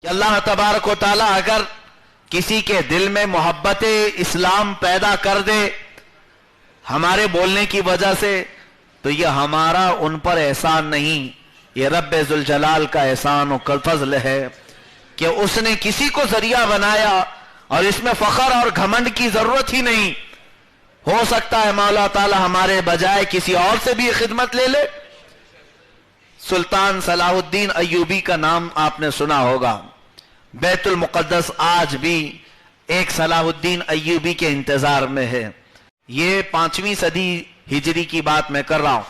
کہ اللہ تبارک و تعالی اگر کسی کے دل میں محبت اسلام پیدا کر دے ہمارے بولنے کی وجہ سے تو یہ ہمارا ان پر احسان نہیں، یہ رب ذوالجلال کا احسان و فضل ہے کہ اس نے کسی کو ذریعہ بنایا، اور اس میں فخر اور گھمنڈ کی ضرورت ہی نہیں۔ ہو سکتا ہے مولا تعالی ہمارے بجائے کسی اور سے بھی خدمت لے لے۔ سلطان صلاح الدین ایوبی کا نام آپ نے سنا ہوگا۔ بیت المقدس آج بھی ایک صلاح الدین ایوبی کے انتظار میں ہے۔ یہ 5ویں صدی ہجری کی بات میں کر رہا ہوں۔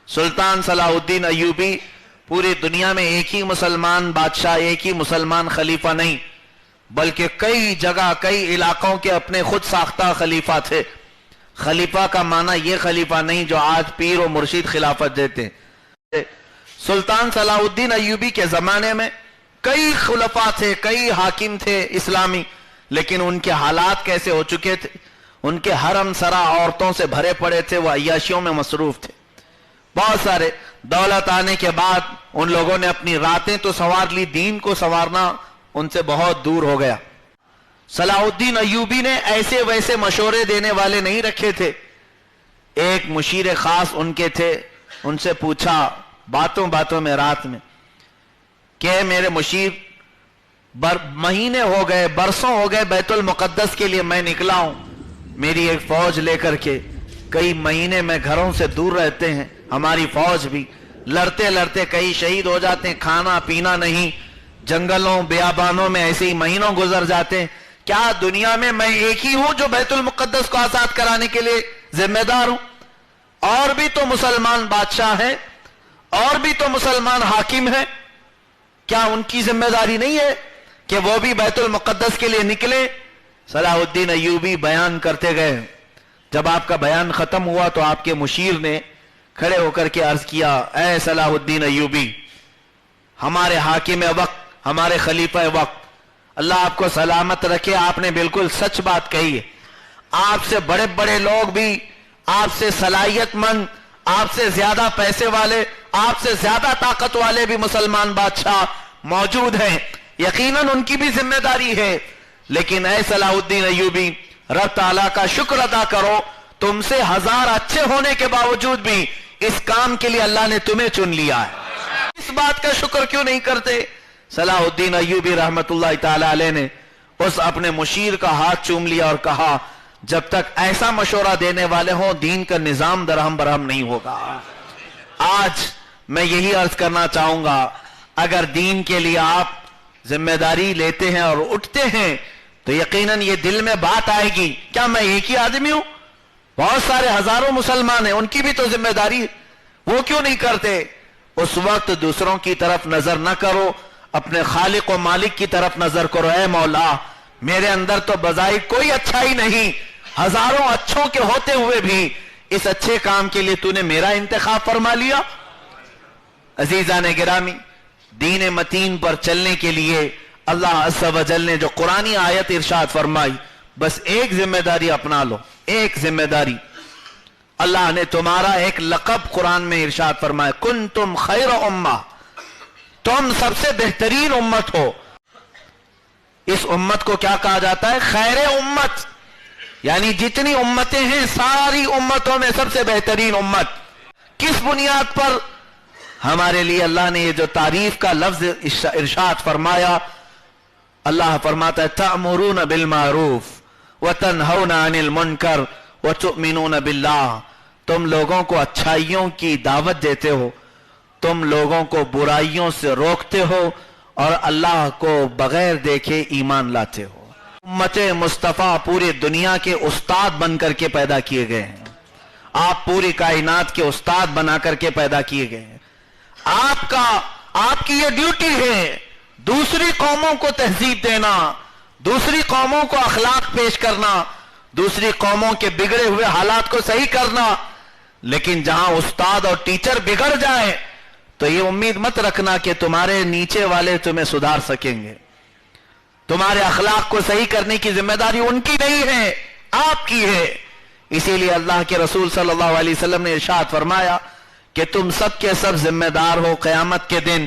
سلطان صلاح الدین ایوبی پوری دنیا میں ایک ہی مسلمان بادشاہ، ایک ہی مسلمان خلیفہ نہیں، بلکہ کئی جگہ کئی علاقوں کے اپنے خود ساختہ خلیفہ تھے۔ خلیفہ کا معنی یہ خلیفہ نہیں جو آج پیر و مرشد خلافت دیتے ہیں۔ سلطان صلاح الدین ایوبی کے زمانے میں کئی خلفاء تھے، کئی حاکم تھے اسلامی، لیکن ان کے حالات کیسے ہو چکے تھے؟ ان کے حرم سرا عورتوں سے بھرے پڑے تھے، وہ عیاشیوں میں مصروف تھے۔ بہت سارے دولت آنے کے بعد ان لوگوں نے اپنی راتیں تو سنوار لی، دین کو سنوارنا ان سے بہت دور ہو گیا۔ صلاح الدین ایوبی نے ایسے ویسے مشورے دینے والے نہیں رکھے تھے۔ ایک مشیر خاص ان کے تھے، ان سے پوچھا باتوں باتوں میں رات میں کہ میرے مشیر، مہینے ہو گئے، برسوں ہو گئے بیت المقدس کے لیے میں نکلا ہوں میری ایک فوج لے کر کے، کئی مہینے میں گھروں سے دور رہتے ہیں، ہماری فوج بھی لڑتے لڑتے کئی شہید ہو جاتے ہیں، کھانا پینا نہیں، جنگلوں بیابانوں میں ایسے ہی مہینوں گزر جاتے ہیں۔ کیا دنیا میں میں ایک ہی ہوں جو بیت المقدس کو آزاد کرانے کے لیے ذمہ دار ہوں؟ اور بھی تو مسلمان بادشاہ ہیں، اور بھی تو مسلمان حاکم ہیں، کیا ان کی ذمہ داری نہیں ہے کہ وہ بھی بیت المقدس کے لیے نکلے؟ صلاح الدین ایوبی بیان کرتے گئے۔ جب آپ کا بیان ختم ہوا تو آپ کے مشیر نے کھڑے ہو کر کے عرض کیا، اے صلاح الدین ایوبی، ہمارے حاکم وقت، ہمارے خلیفہ وقت، اللہ آپ کو سلامت رکھے، آپ نے بالکل سچ بات کہی ہے۔ آپ سے بڑے بڑے لوگ بھی، آپ سے صلاحیت مند، آپ سے زیادہ پیسے والے، آپ سے زیادہ طاقت والے بھی مسلمان بادشاہ موجود ہیں، یقیناً ان کی بھی ذمہ داری ہے، لیکن اے صلاح الدین ایوبی، رب تعالیٰ کا شکر ادا کرو، تم سے 1000 اچھے ہونے کے باوجود بھی اس کام کے لیے اللہ نے تمہیں چن لیا ہے۔ اس بات کا شکر کیوں نہیں کرتے؟ صلاح الدین ایوبی رحمت اللہ تعالی علیہ نے اس اپنے مشیر کا ہاتھ چوم لیا اور کہا، جب تک ایسا مشورہ دینے والے ہوں دین کا نظام درہم برہم نہیں ہوگا۔ آج میں یہی عرض کرنا چاہوں گا، اگر دین کے لیے آپ ذمہ داری لیتے ہیں اور اٹھتے ہیں تو یقیناً یہ دل میں بات آئے گی، کیا میں ایک ہی آدمی ہوں؟ بہت سارے ہزاروں مسلمان ہیں، ان کی بھی تو ذمہ داری ہے، وہ کیوں نہیں کرتے؟ اس وقت دوسروں کی طرف نظر نہ کرو، اپنے خالق و مالک کی طرف نظر کرو۔ اے مولا، میرے اندر تو بظاہر کوئی اچھائی نہیں، ہزاروں اچھوں کے ہوتے ہوئے بھی اس اچھے کام کے لیے تو نے میرا انتخاب فرما لیا۔ عزیزان گرامی، دین متین پر چلنے کے لیے اللہ عز و جل نے جو قرآنی آیت ارشاد فرمائی، بس ایک ذمہ داری اپنا لو، ایک ذمہ داری۔ اللہ نے تمہارا ایک لقب قرآن میں ارشاد فرمایا، کنتم خیر امہ، تم سب سے بہترین امت ہو۔ اس امت کو کیا کہا جاتا ہے؟ خیر امت، یعنی جتنی امتیں ہیں ساری امتوں میں سب سے بہترین امت۔ کس بنیاد پر؟ ہمارے لیے اللہ نے یہ جو تعریف کا لفظ ارشاد فرمایا، اللہ فرماتا ہے تأمرون بالمعروف وتنہون عن المنکر وتؤمنون باللہ، تم لوگوں کو اچھائیوں کی دعوت دیتے ہو، تم لوگوں کو برائیوں سے روکتے ہو، اور اللہ کو بغیر دیکھے ایمان لاتے ہو۔ امت مصطفیٰ پوری دنیا کے استاد بن کر کے پیدا کیے گئے ہیں، آپ پوری کائنات کے استاد بنا کر کے پیدا کیے گئے ہیں۔ آپ کی یہ ڈیوٹی ہے دوسری قوموں کو تہذیب دینا، دوسری قوموں کو اخلاق پیش کرنا، دوسری قوموں کے بگڑے ہوئے حالات کو صحیح کرنا، لیکن جہاں استاد اور ٹیچر بگڑ جائے تو یہ امید مت رکھنا کہ تمہارے نیچے والے تمہیں سدھار سکیں گے۔ تمہارے اخلاق کو صحیح کرنے کی ذمہ داری ان کی نہیں ہے، آپ کی ہے۔ اسی لیے اللہ کے رسول صلی اللہ علیہ وسلم نے ارشاد فرمایا کہ تم سب کے سب ذمہ دار ہو، قیامت کے دن